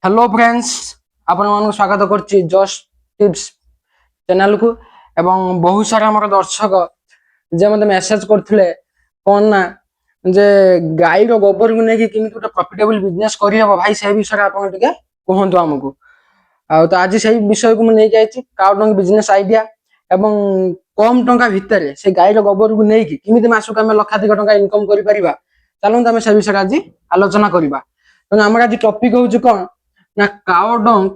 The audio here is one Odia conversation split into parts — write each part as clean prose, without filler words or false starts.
हेलो फ्रेंड्स आपण स्वागत करछि जस्ट टिप्स चैनल को एवं बहुत सारा हमर दर्शक जे मते मेसेज करथिले कोन ना जे गाय रो गोबर को नेकी किमी गोटे प्रॉफिटेबल बिजनेस करि हबो भाई से विषय आपण टिके कहंतु हमकु आ तो आज से विषय को नै जायछि काउडंग बिजनेस आईडिया एवं कम टंका भितरे से गाय रो गोबर को नेकी किमिते मासु का लक्षाधिक टंका इनकम करि परिबा चलंत हम से विषय आज आलोचना करिबा तो हमर आज टॉपिक होउछि कोन ना काउडंग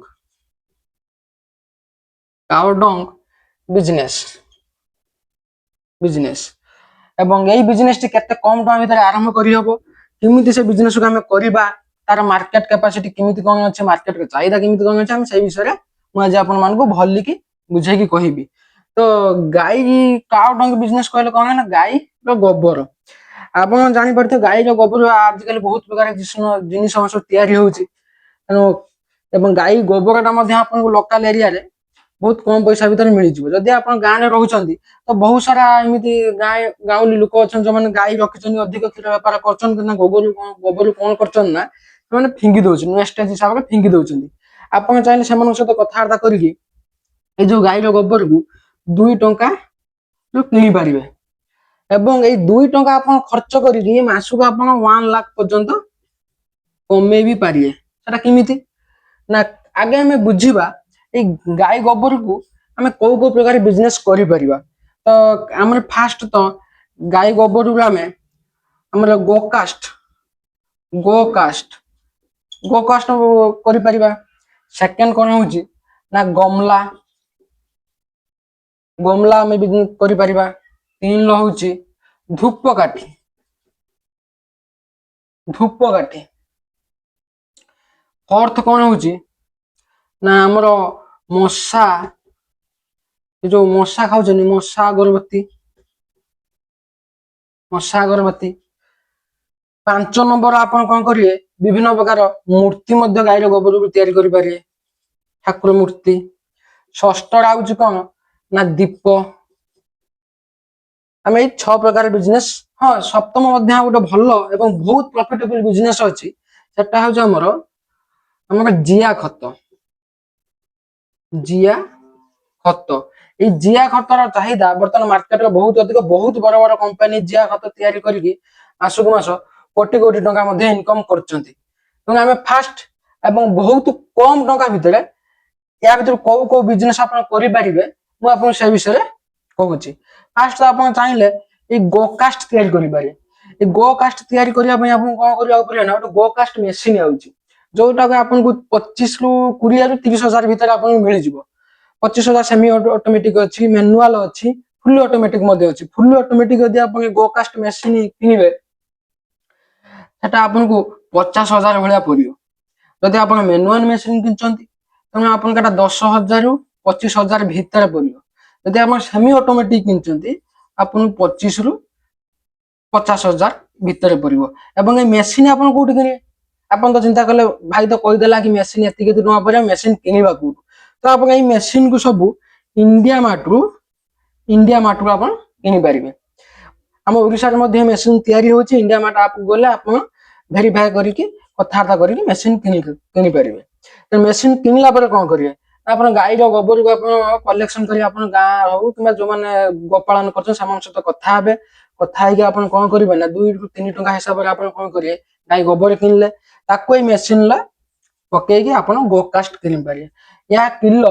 बिजनेस बिजनेस एवं यही बिजनेस टी केते कम टका भीतर आरंभ करि हबो किमिति से बिजनेस को हम करिबा तार मार्केट कैपेसिटी किमिति कोन अछि मार्केट के चाहिदा किमिति कोन अछि हम सही विषय रे म आज आपन मान को भल्ली की बुझे की कहिबी तो गाय काउडंग बिजनेस कहले कोन है ना गाय रो गोबर आपन जानि परथे गाय रो गोबर आज कल बहुत प्रकार जिनिस सब तयारी होउची एवं गाई गोबरटा आपको लोकल एरिया रे बहुत कम पैसा भीतर मिल जाए जदि आप गाँव में रोचंती तो बहुत सारा एमती गाँवली लोक अच्छा जो गाई रखी अधिक क्षीर बेपार कर गोबर गोबर कौन कर फिंगी दौरान वेस्टेज हिसाब से फिंगी दौरान आप चाहिए से सहित कथबार्ता करके जो गाई गोबर को 2 टंका किनी पारे एवं ये 2 टंका आप खर्च करके मासक आप 1 लाख पर्यंत कमे भी पारे सेटा ना आगे हमें बुझीबा ए गाय गोबर को हमें को प्रकार बिजनेस करि परिबा तो हमर फास्ट तो गाय गोबर को हमें हमर गोकास्ट गोकास्ट करि परिबा सेकंड कोन होची ना गमला गमला हमें बिजनेस करि परिबा तीन लो होची धूपकाठी फोर्थ कोन होची ना हमर मशा जो मशा खाउछनी मशा अगरबत्ती 5 नंबर आपण कोन करिए विभिन्न प्रकार मूर्ति मध्य गाय गोबर को तयारी करि पारे ठाकुर मूर्ति षष्ठ आउची कोन ना दीप हम 6 प्रकार बिजनेस हाँ सप्तम मध्य गोटे भल एवं बहुत प्रॉफिटेबल बिजनेस अछि सेटा हो हमर जिया खत जिया खतर चाहिदा बर्तमान मार्केट में बहुत अधिक बहुत बड़ बड़ कंपनी जिया खत तैयारी करके मासक मास कोटी कोटी टंका मध्ये इनकम करछंती तो हमें फास्ट एवं बहुत कम टंका भितर या भितर को बिजनेस आपण करि परिबे मु आपन से विषय रे कहूची फास्ट आपण चाहिले ए गोकास्ट तैयारी करि पारे ए गोकास्ट तैयारी करिया पय आपण कोन करिया पड़े ना गोकास्ट मशीन आउची जोटा को आपन को 25 रु 20 रु 30 हजार भितर आपन मिल जिवो 25,000 सेमी ऑटोमेटिक अच्छी मैनुअल अच्छी फुल ऑटोमेटिक मध्य अच्छी फुल ऑटोमेटिक यदि आप गोकास्ट मशीन किनिबे सेटा आपन को 50,000 भलिया पड़ियो यदि आप मैनुअल मशीन किनचंती तने आपन काटा 10,000 रु 25,000 भीतर पड़ियो यदि आप सेमी ऑटोमेटिक किनचंती आपन 25 रु 50,000 भीतर पड़ियो एवं ए मशीन आपन कोठी किने आपन तो चिंता करले भाई तो कहि देला कि मशीन एति के टका पड़े मशीन किनिबा को तो आप मेसीन को सब इंडिया मार्ट रू आप किनी पारे आम ओडिशा रे मेसीन तैयारी होची इंडिया मार्ट आप गले आप वेरीफाई करके कथबार्ता करके मेसीन किनी पारे तो मेसीन किनला पर कौन करिए आप गाय गोबर को आप कलेक्शन करिए आप गाँ हो कि जो मैंने गोपालन कर सहित कथा हे कथा है आप कौन करेंगे ना 2 रु 3 टंका हिसाब से आप कौन करिए गाय गोबर किनले ताको मेसीन ला पकईकि आप गोकास्ट किनी पारे या किलो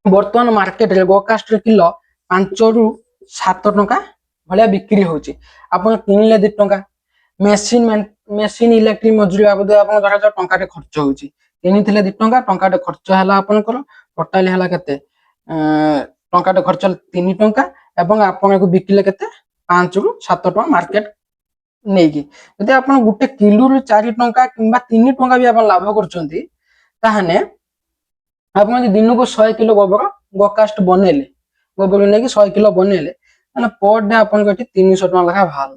बर्तमान मार्केट रे गोकास्ट रे किलो 5 रु 7 टंका भलिया बिक्री होची आपण किनले 2 टंका मेसीन इलेक्ट्रिक मजूरी बाबद आपण धरा जा टंका खर्च होची किनिथिले 2 टंका खर्च हला आपनकर टोटल हला केते टंका खर्च 3 टंका एवं आपण को बिकिले केते 5 रु 7 टंका मार्केट नेकी यदि आपण गुटे किलो रु 4 टंका किबा 3 टंका भी आपण लाभ करचंती ताहाने आप दिन को 100 किलो गोबर गोकास्ट बनइले गोबर नहीं 100 किलो बनइले पर डे आप 300 टका लेखा बाहर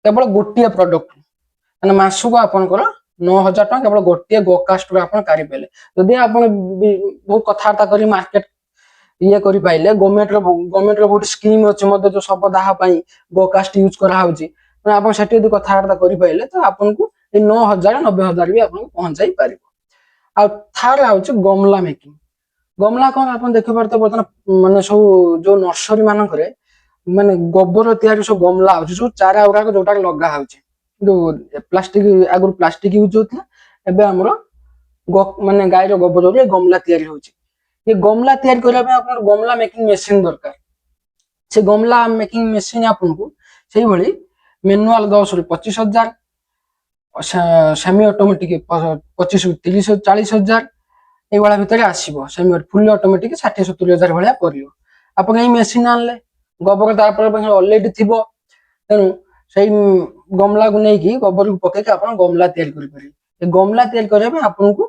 केवल गोटे प्रडक्ट मासक आपंकर 9,000 टका केवल गोटे गोकास्ट काढ़ी पारे जदि आप बहुत कथबार्ता कर मार्केट ये करि पाइले गवर्नमेंट रो बहुत स्कीम अछि मते जो सब दाह पई गोकास्ट यूज करा होची आपण सेठी यदि कथबार्ता करि पाइले तो आपन को 9,000 90,000 भी आपन पहुंचाई पारिबो ଆଉ ଥାର୍ଡ ହଉଛି ଗମଲା ମେକିଂ। ଗମଲା କଣ ଆପଣ ଦେଖିପାରୁଥିବେ ବର୍ତ୍ତମାନ ମାନେ ସବୁ ଯୋଉ ନର୍ସରୀ ମାନଙ୍କରେ ମାନେ ଗୋବର ତିଆରି ସବୁ ଗମଲା ହଉଛି, ସବୁ ଚାରା ଗୁଡାକ ଯୋଉଟା ଲଗା ହଉଛି। ଯୋଉ ପ୍ଲାଷ୍ଟିକ ଆଗରୁ ପ୍ଲାଷ୍ଟିକ ୟୁଜ ହଉଥିଲା, ଏବେ ଆମର ମାନେ ଗାଈର ଗୋବରରେ ଗମଲା ତିଆରି ହଉଛି। ଏ ଗମଲା ତିଆରି କରିବା ପାଇଁ ଆପଣଙ୍କର ଗମଲା ମେକିଂ ମେସିନ ଦରକାର। ସେ ଗମଲା ମେକିଂ ମେସିନ ଆପଣଙ୍କୁ ସେଇଭଳି ମ୍ୟାନୁଆଲ 10 ରୁ 25,000, ସେମି ଅଟୋମେଟିକ 25 ରୁ 30 40,000 ଏଇଭଳିଆ ଭିତରେ ଆସିବ। ସେମି ଫୁଲି ଅଟୋମେଟିକ 60 70 ହଜାର ଭଳିଆ ପଡିବ। ଆପଣ ଏଇ ମେସିନ ଆଣିଲେ, ଗୋବର ତାପରେ ଅଲରେଡି ଥିବ, ତେଣୁ ସେଇ ଗମଲାକୁ ନେଇକି ଗୋବରକୁ ପକେଇକି ଆପଣ ଗମଲା ତିଆରି କରିପାରିବେ। ଏ ଗମଲା ତିଆରି କରିବା ପାଇଁ ଆପଣଙ୍କୁ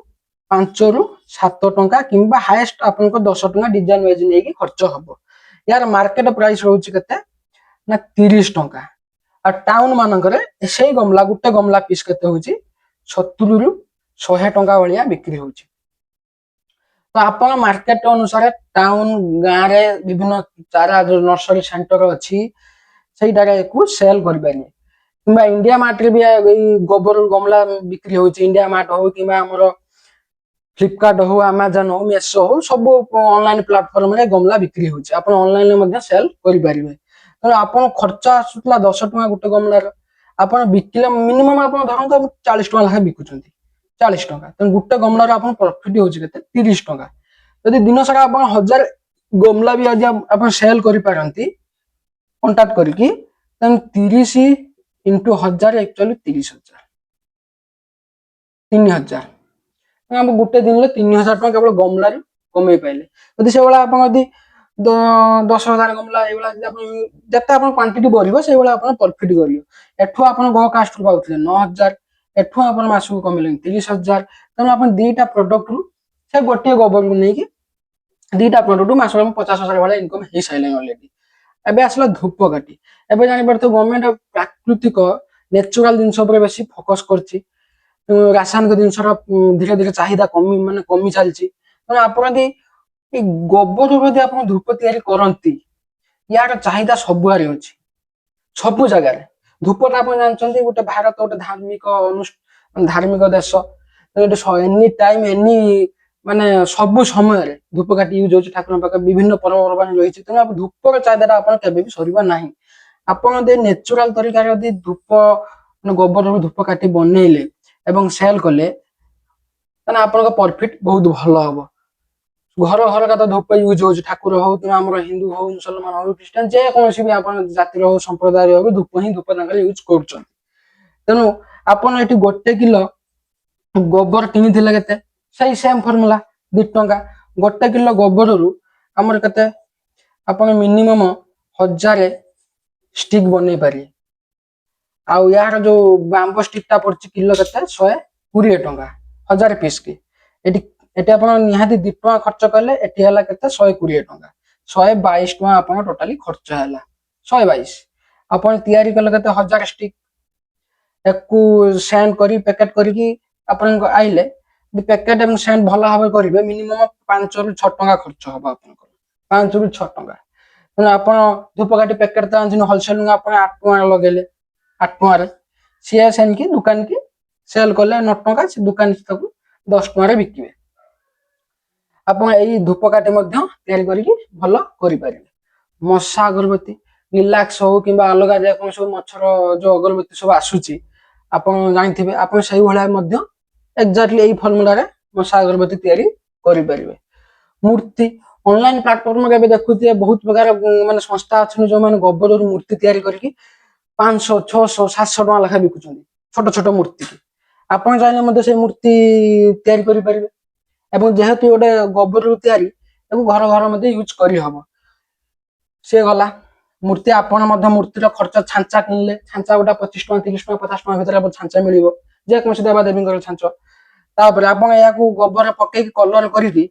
5 ରୁ 7 ଟଙ୍କା କିମ୍ବା ହାଏଷ୍ଟ ଆପଣଙ୍କ 10 ଟଙ୍କା ଡିଜାଇନ ୱାଇଜ ନେଇକି ଖର୍ଚ୍ଚ ହବ। ୟାର ମାର୍କେଟ ପ୍ରାଇସ ରହୁଛି କେତେ ନା 30 ଟଙ୍କା। ଆଉ ଟାଉନ ମାନଙ୍କରେ ସେଇ ଗମଲା ଗୋଟେ ଗମଲା ପିସ୍ କେତେ ହଉଛି 70 ରୁ 100 ଟଙ୍କା ଭଳିଆ ବିକ୍ରି ହଉଛି। ତ ଆପଣ ମାର୍କେଟ ଅନୁସାରେ ଟାଉନ ଗାଁରେ ବିଭିନ୍ନ ଚାରା ନର୍ସରୀ ସେଣ୍ଟର ଅଛି, ସେଇଟାକୁ ସେଲ କରିପାରିବେ। କିମ୍ବା ଇଣ୍ଡିଆ ମାର୍ଟରେ ବି ଏଇ ଗୋବର ଗମଲା ବିକ୍ରି ହଉଛି। ଇଣ୍ଡିଆ ମାର୍ଟ ହଉ କିମ୍ବା ଆମର ଫ୍ଲିପକାର୍ଟ ହଉ, ଆମାଜନ ହଉ, ମେସୋ ହଉ, ସବୁ ଅନଲାଇନ ପ୍ଲାଟଫର୍ମରେ ଗମଲା ବିକ୍ରି ହଉଛି। ଆପଣ ଅନଲାଇନରେ ମଧ୍ୟ ସେଲ କରିପାରିବେ। ତେଣୁ ଆପଣ ଖର୍ଚ୍ଚ ଆସୁଥିଲା 10 ଟଙ୍କା ଗୋଟେ ଗମଲାର, ଆପଣ ବିକିଲେ ମିନିମମ୍ ଆପଣ ଧରନ୍ତୁ 40 ଟଙ୍କା ଲେଖା ବିକୁଛନ୍ତି, 40 ଟଙ୍କା, ତେଣୁ ଗୋଟେ ଗମଲାର ଆପଣ ପ୍ରଫିଟ ହଉଛି କେତେ 30 ଟଙ୍କା। ଯଦି ଦିନ ସାରା ଆପଣ 1000 ଗମଲା ବି ଆଜି ଆପଣ ସେଲ କରିପାରନ୍ତି କଣ୍ଟାକ୍ଟ କରିକି, ତେଣୁ 30 × 1000 ଆକ୍ଚୁଆଲି 30,000, 3,000। ଆମେ ଗୋଟେ ଦିନରେ 3,000 ଟଙ୍କା କେବଳ ଗମଲାରେ କମେଇ ପାଇଲେ। ଯଦି ସେଇଭଳିଆ ଆପଣ ଯଦି 10,000 ଗମଲା ଏଇଭଳିଆ ଯେତେ ଆପଣ କ୍ୱାଣ୍ଟିଟି ବଢିବ ସେଇଭଳିଆ ଆପଣ ପ୍ରଫିଟ କରିବ। ଏଠୁ ଆପଣ ଗୋ କାଷ୍ଟରୁ ପାଉଥିଲେ 9,000, ଏଠୁ ଆପଣ ମାସକୁ କମେଇଲେଣି 30,000। ତେଣୁ ଆପଣ ଦିଟା ପ୍ରଡକ୍ଟରୁ ସେ ଗୋଟିଏ ଗୋବରକୁ ନେଇକି ଦିଟା ପ୍ରଡକ୍ଟ ମାସକୁ 50,000 ଭଳିଆ ଇନକମ ହେଇସାରିଲାଣି ଅଲରେଡି। ଏବେ ଆସିଲା ଧୂପକାଠି। ଏବେ ଜାଣିପାରୁଥିବେ ଗଭର୍ଣ୍ଣମେଣ୍ଟ ପ୍ରାକୃତିକ ନେଚୁରାଲ ଜିନିଷ ଉପରେ ବେଶୀ ଫୋକସ କରିଛି। ରାସାୟନିକ ଜିନିଷର ଧୀରେ ଧୀରେ ଚାହିଦା କମି ଚାଲିଛି। ତେଣୁ ଆପଣ ଯଦି ଏଇ ଗୋବରରୁ ଯଦି ଆପଣ ଧୂପ ତିଆରି କରନ୍ତି, ୟାର ଚାହିଦା ସବୁଆଡେ ଅଛି, ସବୁ ଜାଗାରେ। ଧୂପଟା ଆପଣ ଜାଣିଛନ୍ତି ଗୋଟେ ଭାରତ ଗୋଟେ ଧାର୍ମିକ ଦେଶ। ଏନି ଟାଇମ ମାନେ ସବୁ ସମୟରେ ଧୂପକାଠି ୟୁଜ ହଉଛି ଠାକୁରଙ୍କ ପାଖରେ, ବିଭିନ୍ନ ପର୍ବପର୍ବାଣି ରହିଛି। ତେଣୁ ଧୂପର ଚାହିଦାଟା ଆପଣ କେବେ ବି ସରିବ ନାହିଁ। ଆପଣ ଯଦି ନେଚୁରାଲ ତରିକାରେ ଯଦି ଧୂପ ଗୋବରରୁ ଧୂପ କାଠି ବନେଇଲେ ଏବଂ ସେଲ କଲେ, ତାହେଲେ ଆପଣଙ୍କ ପ୍ରଫିଟ ବହୁତ ଭଲ ହବ। ଘର ଘର ତ ଧୂପ ୟୁଜ ହଉଛି, ଠାକୁର ହଉ କିମ୍ବା ଆମର ହିନ୍ଦୁ ହଉ, ମୁସଲମାନ ହଉ, ଖ୍ରୀଷ୍ଟିଆନ, ଯେକୌଣସି ବି ଆପଣ ଜାତିର ହଉ, ସମ୍ପ୍ରଦାୟ ହଉ, ଧୂପ ତାଙ୍କର ୟୁଜ କରୁଛନ୍ତି। ତେଣୁ ଆପଣ ଏଠି 1 କିଲୋ ଗୋବର କିଣିଥିଲେ କେତେ, ସେଇ ସେମ ଫର୍ମୁଲା 2 ଟଙ୍କା। 1 କିଲୋ ଗୋବରରୁ ଆମର କେତେ, ଆପଣ ମିନିମମ 1000 ଷ୍ଟିକ ବନେଇ ପାରିବେ। ଆଉ ୟାର ଯୋଉ ବାମ୍ବୋ ଷ୍ଟିକ ଟା ପଡୁଛି କିଲୋ କେତେ 120 ଟଙ୍କା 1000 ପିସ୍ କି। ଏଠି ଏଠି ଆପଣ ନିହାତି 2 ଟଙ୍କା ଖର୍ଚ୍ଚ କଲେ, ଏଠି ହେଲା କେତେ 120 ଟଙ୍କା, 122 ଟଙ୍କା ଆପଣ ଟୋଟାଲି ଖର୍ଚ୍ଚ ହେଲା। 122 ଆପଣ ତିଆରି କଲେ କେତେ 1000 ଷ୍ଟିକ, ୟାକୁ ସେଣ୍ଡ କରି ପ୍ୟାକେଟ କରିକି ଆପଣଙ୍କ ଆଇଲେ, ପ୍ୟାକେଟ ଏବଂ ସେଣ୍ଡ ଭଲ ଭାବରେ କରିବେ, ମିନିମମ 5 ରୁ 6 ଟଙ୍କା ଖର୍ଚ୍ଚ ହବ ଆପଣଙ୍କର, 5 ରୁ 6 ଟଙ୍କା। ତେଣୁ ଆପଣ ଧୂପକାଠି ପ୍ୟାକେଟ ତ ଆଣିଛନ୍ତି ହୋଲସେଲ, ଆପଣ 8 ଟଙ୍କା ଲଗେଇଲେ, 8 ଟଙ୍କାରେ ସିଏ ସେଣିକି ଦୋକାନ କି ସେଲ କଲେ 9 ଟଙ୍କା, ସେ ଦୋକାନ ତାକୁ 10 ଟଙ୍କାରେ ବିକିବେ। ଆପଣ ଏଇ ଧୂପକାଠି ମଧ୍ୟ ତିଆରି କରିକି ଭଲ କରିପାରିବେ। ମଶା ଅଗରବତୀ, ରିଲାକ୍ସ ହଉ କିମ୍ବା ଅଲଗା ଯେକୌଣସି ମଛର ଯୋଉ ଅଗରବତୀ ସବୁ ଆସୁଛି ଆପଣ ଜାଣିଥିବେ, ଆପଣ ସେଇଭଳିଆ ମଧ୍ୟ ଏକ୍ଜାକ୍ଟଲି ଏଇ ଫର୍ମୁଲାରେ ମଶା ଅଗରବତୀ ତିଆରି କରିପାରିବେ। ମୂର୍ତ୍ତି ଅନଲାଇନ ପ୍ଲାଟଫର୍ମ ଏବେ ଦେଖୁଥିବେ, ବହୁତ ପ୍ରକାର ମାନେ ସଂସ୍ଥା ଅଛନ୍ତି ଯୋଉମାନେ ଗୋବରରୁ ମୂର୍ତ୍ତି ତିଆରି କରିକି 500 600 700 ଟଙ୍କା ଲେଖା ବିକୁଛନ୍ତି ଛୋଟ ଛୋଟ ମୂର୍ତ୍ତି। ଆପଣ ଚାହିଁଲେ ମଧ୍ୟ ସେଇ ମୂର୍ତ୍ତି ତିଆରି କରିପାରିବେ। ଏବଂ ଯେହେତୁ ଗୋଟେ ଗୋବରରୁ ତିଆରି, ତାକୁ ଘର ଘର ମଧ୍ୟ ୟୁଜ କରିହବ। ସିଏ ଗଲା ମୂର୍ତ୍ତି। ଆପଣ ମଧ୍ୟ ମୂର୍ତ୍ତିର ଖର୍ଚ୍ଚ, ଛାଞ୍ଚା କିଣିଲେ, ଛାଞ୍ଚା ଗୋଟା 25 ଟଙ୍କା 30 ଟଙ୍କା 50 ଟଙ୍କା ଭିତରେ ଛାଞ୍ଚା ମିଳିବ, ଯେକୌଣସି ଦେବାଦେବୀଙ୍କର ଛାଞ୍ଚ। ତାପରେ ଆପଣ ଏହାକୁ ଗୋବର ପକେଇକି କଲର କରିକି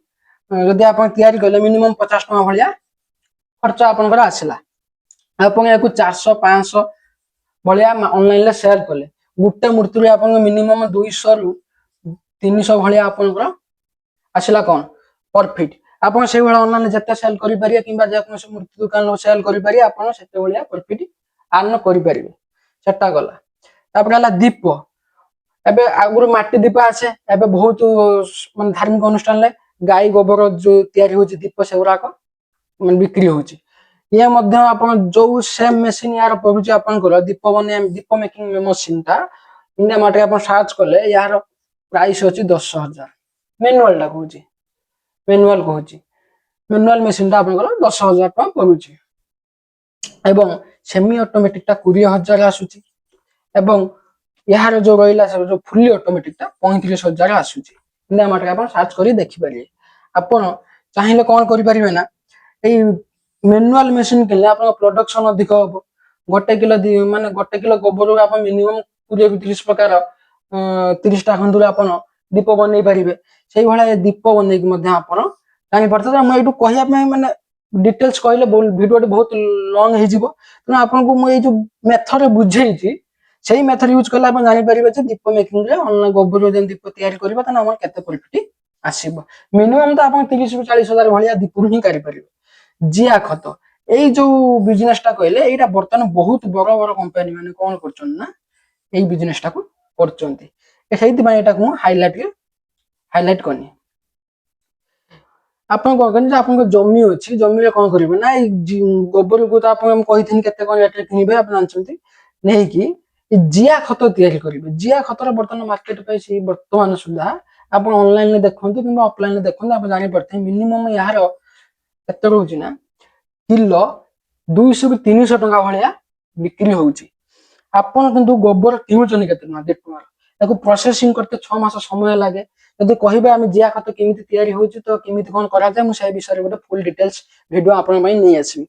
ଯଦି ଆପଣ ତିଆରି କଲେ, ମିନିମମ୍ 50 ଟଙ୍କା ଭଳିଆ ଖର୍ଚ୍ଚ ଆପଣଙ୍କର ଆସିଲା। ଆପଣ ୟାକୁ 400 500 ଭଳିଆ ଅନଲାଇନରେ ସେଲ କଲେ, ଗୋଟେ ମୂର୍ତ୍ତିରୁ ଆପଣଙ୍କ ମିନିମମ୍ 200 ରୁ 300 ଭଳିଆ ଆପଣଙ୍କର ଆସିଲା କଣ ପ୍ରଫିଟ। ଆପଣ ସେଇଭଳିଆ ଅନଲାଇନରେ ଯେତେ ସେଲ କରିପାରିବେ କିମ୍ବା ଯେକୌଣସି ମୂର୍ତ୍ତି ଦୋକାନରୁ ସେଲ କରିପାରିବେ, ଆପଣ ସେତେ ଭଳିଆ ପ୍ରଫିଟ ଆର୍ନ କରିପାରିବେ। ସେଟା ଗଲା। ତାପରେ ହେଲା ଦୀପ। ଏବେ ଆଗରୁ ମାଟି ଦୀପ ଆସେ, ଏବେ ବହୁତ ମାନେ ଧାର୍ମିକ ଅନୁଷ୍ଠାନରେ ଗାଈ ଗୋବର ଯୋଉ ତିଆରି ହଉଛି ଦୀପ ସେଗୁଡାକ ମାନେ ବିକ୍ରି ହଉଛି। ଇଏ ମଧ୍ୟ ଆପଣ ଯୋଉ ସେମ ମେସିନ ୟାର ପଡୁଛି ଆପଣଙ୍କର ଦୀପ ବନେଇବା ଦୀପ ମେକିଂ ମେସିନ ଟା ଇଣ୍ଡିଆ ମାର୍ଟରେ ଆପଣ ସର୍ଚ୍ଚ କଲେ ୟାର ପ୍ରାଇସ୍ ଅଛି 10,000। ମ୍ୟାନୁଆଲ ଟା କହୁଛି, ମ୍ୟାନୁଆଲ କହୁଛି, ମ୍ୟାନୁଆଲ ମେସିନ ଟା ଆପଣଙ୍କର 10,000 ଟଙ୍କା ପଡୁଛି। ଏବଂ ସେମି ଅଟୋମେଟିକ ଟା 20,000 ଆସୁଛି। ଏବଂ ଏହାର ଯୋଉ ରହିଲା ଯୋଉ ଫୁଲି ଅଟୋମେଟିକ ଟା 35,000 ଆସୁଛି। ଇଣ୍ଡିଆ ମାର୍ଟରେ ଆପଣ ସର୍ଚ୍ଚ କରି ଦେଖିପାରିବେ। ଆପଣ ଚାହିଁଲେ କଣ କରିପାରିବେ ନା, ଏଇ ମ୍ୟାନୁଆଲ ମେସିନ କିଣିଲେ ଆପଣଙ୍କ ପ୍ରଡକ୍ସନ ଅଧିକ ହବ। ଗୋଟେ କିଲୋ ମାନେ ଗୋଟେ କିଲୋ ଗୋବରରୁ ଆପଣ ମିନିମମ୍ 20-30 ପ୍ରକାର 30ଟା ଖଣ୍ଡୁରୁ ଆପଣ ଦୀପ ବନେଇ ପାରିବେ। ସେଇଭଳିଆ ଦୀପ ବନେଇକି ମଧ୍ୟ ଆପଣ ଜାଣିପାରୁଥିବେ। ମୁଁ ଏଇଠୁ କହିବା ପାଇଁ ମାନେ ଡିଟେଲ୍ସ କହିଲେ ଭିଡିଓଟି ବହୁତ ଲଙ୍ଗ ହେଇଯିବ, ତେଣୁ ଆପଣଙ୍କୁ ମୁଁ ଏଇ ଯୋଉ ମେଥଡ ବୁଝେଇଛି ସେଇ ମେଥଡ ୟୁଜ କଲେ ଆପଣ ଜାଣିପାରିବେ ଯେ ଦୀପ ମେକିଂରେ ଅନ୍ୟ ଗୋବରରୁ ଯେମିତି ଦୀପ ତିଆରି କରିବା ତାହେଲେ ଆମର କେତେ ପ୍ରଫିଟ ଆସିବ। ମିନିମମ୍ ତ ଆପଣ 30,000-40,000 ଭଳିଆ ଦୀପରୁ ହିଁ କରିପାରିବେ। ଜିଆ ଖତ, ଏଇ ଯୋଉ ବିଜନେସ ଟା କହିଲେ ଏଇଟା ବର୍ତ୍ତମାନ ବହୁତ ବଡ ବଡ କମ୍ପାନୀ ମାନେ କଣ କରୁଛନ୍ତି ନା ଏଇ ବିଜନେସ ଟାକୁ କରୁଛନ୍ତି। ସେଇଥିପାଇଁ ଏଟାକୁ ମୁଁ ହାଇଲାଇଟ କନି। ଆପଣ କଣ କହନ୍ତି ଯେ ଆପଣଙ୍କ ଜମି ଅଛି, ଜମିରେ କଣ କରିବେ ନା ଏଇ ଗୋବରକୁ ତ ଆପଣ କହିଥିଲି କେତେ କଣ ରେଟରେ କିଣିବେ ଆପଣ ଜାଣିଛନ୍ତି, ନେଇକି ଜିଆ ଖତ ତିଆରି କରିବେ। ଜିଆ ଖତର ବର୍ତ୍ତମାନ ମାର୍କେଟ ପ୍ରାଇସ୍ ବର୍ତ୍ତମାନ ସୁଦ୍ଧା ଆପଣ ଅନଲାଇନରେ ଦେଖନ୍ତୁ କିମ୍ବା ଅଫଲାଇନରେ ଦେଖନ୍ତୁ ଆପଣ ଜାଣିପାରୁଥିବେ ମିନିମମ୍ ଏହାର କେତେ ରହୁଛି ନା କିଲୋ 200-300 ଟଙ୍କା ଭଳିଆ ବିକ୍ରି ହଉଛି। ଆପଣ କିନ୍ତୁ ଗୋବର କିଣୁଛନ୍ତି କେତେ ଟଙ୍କା? 1.5 ଟଙ୍କା। ତାକୁ ପ୍ରୋସେସିଂ କରତେ 6 ମାସ ସମୟ ଲାଗେ। ଯଦି କହିବେ ଆମେ ଜିଆ ଖତ କେମିତି ତିଆରି ହଉଛି ତ କେମିତି କଣ କରାଯାଏ, ମୁଁ ସେଇ ବିଷୟରେ ଗୋଟେ ଫୁଲ ଡିଟେଲ୍ସ ଭିଡିଓ ଆପଣଙ୍କ ପାଇଁ ନେଇ ଆସିବି।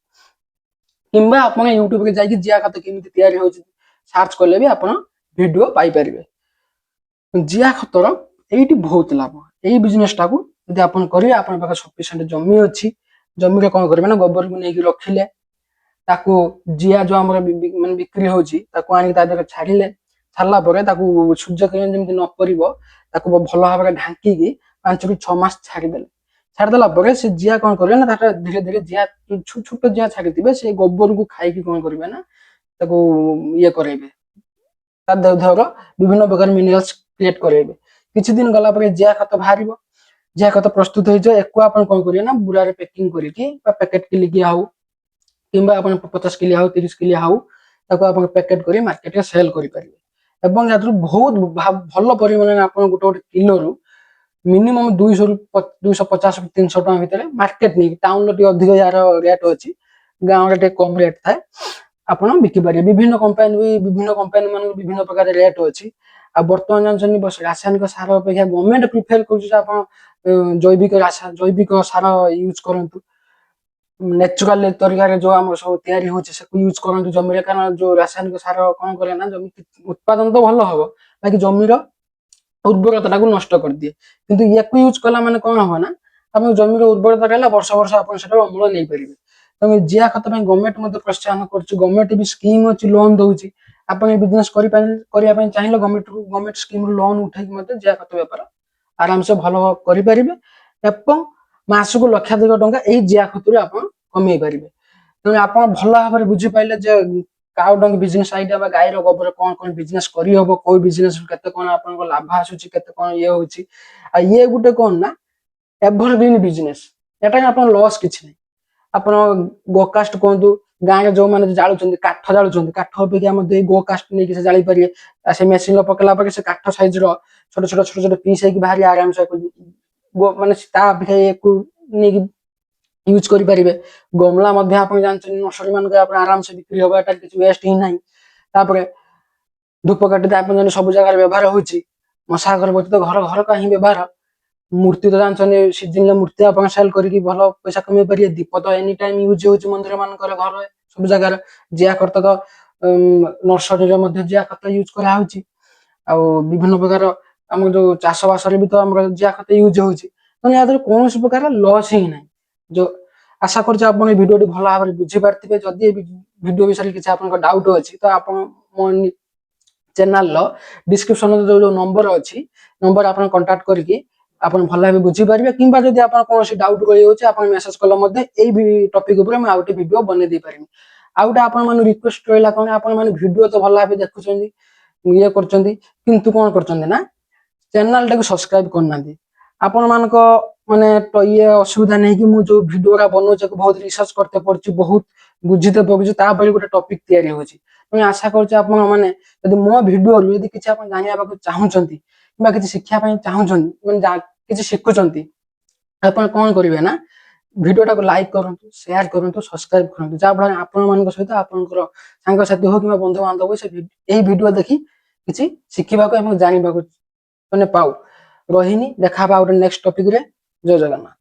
କିମ୍ବା ଆପଣ ୟୁଟ୍ୟୁବରେ ଯାଇକି ଜିଆ ଖତ କେମିତି ତିଆରି ହଉଛି ସର୍ଚ୍ଚ କଲେ ବି ଆପଣ ଭିଡିଓ ପାଇପାରିବେ। ଜିଆ ଖତର ଏଇଠି ବହୁତ ଲାଭ। ଏଇ ବିଜନେସ ଟାକୁ ଯଦି ଆପଣ କରିବେ, ଆପଣଙ୍କ ପାଖରେ ସଫିସିଏଣ୍ଟ ଜମି ଅଛି, ଜମିରେ କଣ କରିବେ ନା ଗୋବରକୁ ନେଇକି ରଖିଲେ, ତାକୁ ଜିଆ ଯୋଉ ଆମର ମାନେ ବିକ୍ରି ହଉଛି ତାକୁ ଆଣିକି ତା ଦେହରେ ଛାଡିଲେ, ଛାଡିଲା ପରେ ତାକୁ ସୂର୍ଯ୍ୟ କିରଣ ଯେମିତି ନ ପରିବ ତାକୁ ଭଲ ଭାବରେ ଢାଙ୍କିକି 5-6 ମାସ ଛାଡିଦେଲେ। ଛାଡିଦେଲା ପରେ ସେ ଜିଆ କଣ କରିବେ ନା ତାର ଧୀରେ ଧୀରେ ଜିଆ ଛୋଟ ଜିଆ ଛାଡିଥିବେ ସେ ଗୋବରକୁ ଖାଇକି କଣ କରିବେ ନା ତାକୁ ଇଏ କରାଇବେ, ତା ଦେହର ବିଭିନ୍ନ ପ୍ରକାର ମିନେରାଲ୍ସ କ୍ରିଏଟ କରାଇବେ। କିଛି ଦିନ ଗଲା ପରେ ଜିଆ ଖତ ବାହାରିବ। ଜିଆ ଖତ ପ୍ରସ୍ତୁତ ହେଇଯିବ। ଏକୁ ଆପଣ କଣ କରିବେ ନା ବୁରାରେ ପ୍ୟାକିଂ କରିକି ବା ପ୍ୟାକେଟ କିଲିକିଆ ହଉ କିମ୍ବା ଆପଣ 50 କିଲିଆ ହଉ 30 କିଲିଆ ହଉ ତାକୁ ଆପଣ ପ୍ୟାକେଟ କରି ମାର୍କେଟରେ ସେଲ୍ କରିପାରିବେ। ଏବଂ ଏଥିରୁ ବହୁତ ଭଲ ପରିମାଣରେ ଆପଣ ଗୋଟେ ଗୋଟେ କିଲୋରୁ ମିନିମମ୍ 250-300 ଟଙ୍କା ଭିତରେ ମାର୍କେଟ ନେଇକି, ଟାଉନରେ ଟିକେ ଅଧିକ ୟାର ରେଟ୍ ଅଛି, ଗାଁରେ ଟିକେ କମ ରେଟ୍ ଥାଏ, ଆପଣ ବିକିପାରିବେ। ବିଭିନ୍ନ କମ୍ପାନୀ ମାନଙ୍କୁ ବିଭିନ୍ନ ପ୍ରକାର ରେଟ୍ ଅଛି। ଆଉ ବର୍ତ୍ତମାନ ଜାଣିଛନ୍ତି ରାସାୟନିକ ସାର ଅପେକ୍ଷା ଗଭର୍ଣ୍ଣମେଣ୍ଟ ପ୍ରିଫର କରୁଛି ଯେ ଆପଣ ଜୈବିକ ସାର ୟୁଜ କରନ୍ତୁ। ନେଚୁରାଲ ତରିକାରେ ଯୋଉ ଆମର ସବୁ ତିଆରି ହଉଛି ସେକୁ ୟୁଜ କରନ୍ତୁ ଜମିରେ, କାରଣ ଯୋଉ ରାସାୟନିକ ସାର କଣ କରେ ନା ଜମି ଉତ୍ପାଦନ ତ ଭଲ ହବ ବାକି ଜମିର ଉର୍ବରତା ଟାକୁ ନଷ୍ଟ କରିଦିଏ। କିନ୍ତୁ ୟାକୁ ୟୁଜ କଲା ମାନେ କଣ ହବ ନା ଆପଣ ଜମିର ଉର୍ବରତା ରହିଲା, ବର୍ଷ ବର୍ଷ ଆପଣ ସେଠାରୁ ଅମଳ ନେଇପାରିବେ। ତେଣୁ ଜିଆ ଖତ ପାଇଁ ଗଭର୍ଣ୍ଣମେଣ୍ଟ ମଧ୍ୟ ପ୍ରୋତ୍ସାହନ କରୁଛି। ଗଭର୍ଣ୍ଣମେଣ୍ଟ ବି ସ୍କିମ ଅଛି, ଲୋନ ଦଉଛି। ଆପଣ ଏ ବିଜନେସ କରିବା ପାଇଁ ଚାହିଁଲେ ଗଭର୍ଣ୍ଣମେଣ୍ଟ ସ୍କିମରୁ ଲୋନ ଉଠେଇକି ମଧ୍ୟ ଜିଆ ଖତ ବେପାର ଆରାମସେ ଭଲ କରିପାରିବେ ଏବଂ ମାସକୁ ଲକ୍ଷାଧିକ ଟଙ୍କା ଏଇ ଜିଆ ଖତରୁ ଆପଣ କମେଇ ପାରିବେ। ତେଣୁ ଆପଣ ଭଲ ଭାବରେ ବୁଝିପାରିଲେ ଯେ କାଉ ଡଙ୍ଗ ବିଜନେସ ଆଇଡିଆ ବା ଗାଈର ଗୋବର କଣ କଣ ବିଜନେସ କରିହବ, କୋଉ ବିଜନେସ କେତେ କଣ ଆପଣଙ୍କ ଲାଭ ଆସୁଛି, କେତେ କଣ ଇଏ ହଉଛି। ଆଉ ଇଏ ଗୋଟେ କଣ ନା ଏଭରଗ୍ରୀନ ବିଜନେସ, ଏଟା ଆପଣ ଲସ୍ କିଛି ନାହିଁ। ଆପଣ ଗୋକାଷ୍ଟ କୁହନ୍ତୁ, ଗାଁରେ ଯୋଉମାନେ ଜାଳୁଛନ୍ତି କାଠ ଜାଳୁଛନ୍ତି, କାଠ ଅପେକ୍ଷା ମଧ୍ୟ ଏଇ ଗୋକାଷ୍ଟ ନେଇକି ସେ ଜାଳି ପାରିବେ। ସେ ମେସିନ ପକେଇଲା ପରେ ସେ କାଠ ସାଇଜର ଛୋଟ ଛୋଟ ପିସ୍ ହେଇକି ବାହାରି ଆରାମସେ ମାନେ ତା ଅପେକ୍ଷା ୟାକୁ ନେଇକି ୟୁଜ କରିପାରିବେ। ଗମଲା ମଧ୍ୟ ଆପଣ ଜାଣିଛନ୍ତି ନର୍ସରୀ ମାନଙ୍କରେ ଆପଣ ଆରାମସେ ବିକ୍ରି ହବ, ଏଟା କିଛି ୱେଷ୍ଟ ହିଁ ନାହିଁ। ତାପରେ ଧୂପକାଠି ତ ଆପଣ ଜାଣିଛନ୍ତି ସବୁ ଜାଗାରେ ବ୍ୟବହାର ହଉଛି। ମଶା ଅଗରବତୀ ତ ଘର ଘର କା ହିଁ ବ୍ୟବହାର। ମୂର୍ତ୍ତି ତ ଜାଣିଛନ୍ତି ସିଜନରେ ମୂର୍ତ୍ତି ଆପଣ ସେଲ କରିକି ଭଲ ପଇସା କମେଇ ପାରିବେ। ଦୀପ ତ ଏନି ଟାଇମ ୟୁଜ ହଉଛି ମନ୍ଦିର ମାନଙ୍କରେ, ଘରେ ସବୁ ଜାଗାରେ। ଜିଆ ଖତ ତ ନର୍ସରୀରେ ମଧ୍ୟ ଜିଆ ଖତ ୟୁଜ କରାହଉଛି। ଆଉ ବିଭିନ୍ନ ପ୍ରକାର ଆମର ଯୋଉ ଚାଷ ବାସରେ ବି ତ ଆମର ଜିଆ ଖତ ୟୁଜ ହଉଛି। ତେଣୁ ୟା ଦେହରେ କୌଣସି ପ୍ରକାର ଲସ୍ ହିଁ ନାହିଁ। ଯୋଉ ଆଶା କରୁଛି ଆପଣ ଏ ଭିଡିଓଟି ଭଲ ଭାବରେ ବୁଝିପାରିଥିବେ। ଯଦି ଏ ଭିଡିଓ ବିଷୟରେ କିଛି ଆପଣଙ୍କ ଡାଉଟ ଅଛି ତ ଆପଣ ମୋ ଚ୍ୟାନେଲର ଡିସ୍କ୍ରିପସନରେ ଯୋଉ ନମ୍ବର ଅଛି, ନମ୍ବର ଆପଣ କଣ୍ଟାକ୍ଟ କରିକି ଆପଣ ଭଲ ଭାବେ ବୁଝିପାରିବେ। କିମ୍ବା ଯଦି ଆପଣ କୌଣସି ଡାଉଟ ରହିଯାଉଛି ଆପଣ ମେସେଜ କଲେ ମଧ୍ୟ ଏଇ ଟପିକ ଉପରେ ମୁଁ ଆଉ ଗୋଟେ ଭିଡିଓ ବନେଇ ଦେଇପାରିବି। ଆଉ ଗୋଟେ ଆପଣ ମାନଙ୍କୁ ରିକ୍ୱେଷ୍ଟ ରହିଲା କଣ, ଆପଣ ମାନେ ଭିଡିଓ ତ ଭଲ ଭାବେ ଦେଖୁଛନ୍ତି, ଇଏ କରୁଛନ୍ତି କିନ୍ତୁ କଣ କରୁଛନ୍ତି ନା ଚ୍ୟାନେଲ ଟାକୁ ସବସ୍କ୍ରାଇବ କରୁନାହାନ୍ତି। ଆପଣ ମାନଙ୍କ ମାନେ ଇଏ ଅସୁବିଧା ନେଇକି ମୁଁ ଯୋଉ ଭିଡିଓଟା ବନଉଛି ବହୁତ ରିସର୍ଚ୍ଚ କରତେ ପଡୁଛି, ବହୁତ ବୁଝିତେ ପଡୁଛି, ତାପରେ ଗୋଟେ ଟପିକ ତିଆରି ହଉଛି। ମୁଁ ଆଶା କରୁଛି ଆପଣ ମାନେ ଯଦି ମୋ ଭିଡିଓରୁ ଯଦି କିଛି ଆପଣ ଜାଣିବାକୁ ଚାହୁଁଛନ୍ତି କିମ୍ବା କିଛି ଶିଖିବା ପାଇଁ ଚାହୁଁଛନ୍ତି, ମାନେ କିଛି ଶିଖୁଛନ୍ତି, ଆପଣ କଣ କରିବେ ନା ଭିଡିଓଟାକୁ ଲାଇକ୍ କରନ୍ତୁ, ସେୟାର କରନ୍ତୁ, ସବସ୍କ୍ରାଇବ କରନ୍ତୁ, ଯାହାଫଳରେ ଆପଣ ମାନଙ୍କ ସହିତ ଆପଣଙ୍କର ସାଙ୍ଗସାଥି ହଉ କିମ୍ବା ବନ୍ଧୁବାନ୍ଧବ ଏହି ଭିଡିଓ ଦେଖି କିଛି ଶିଖିବାକୁ ଏବଂ ଜାଣିବାକୁ ମାନେ ପାଉ। ରହିନି, ଦେଖା ହବା ଗୋଟେ ନେକ୍ସଟ ଟପିକରେ। ଜୟ ଜଗନ୍ନାଥ।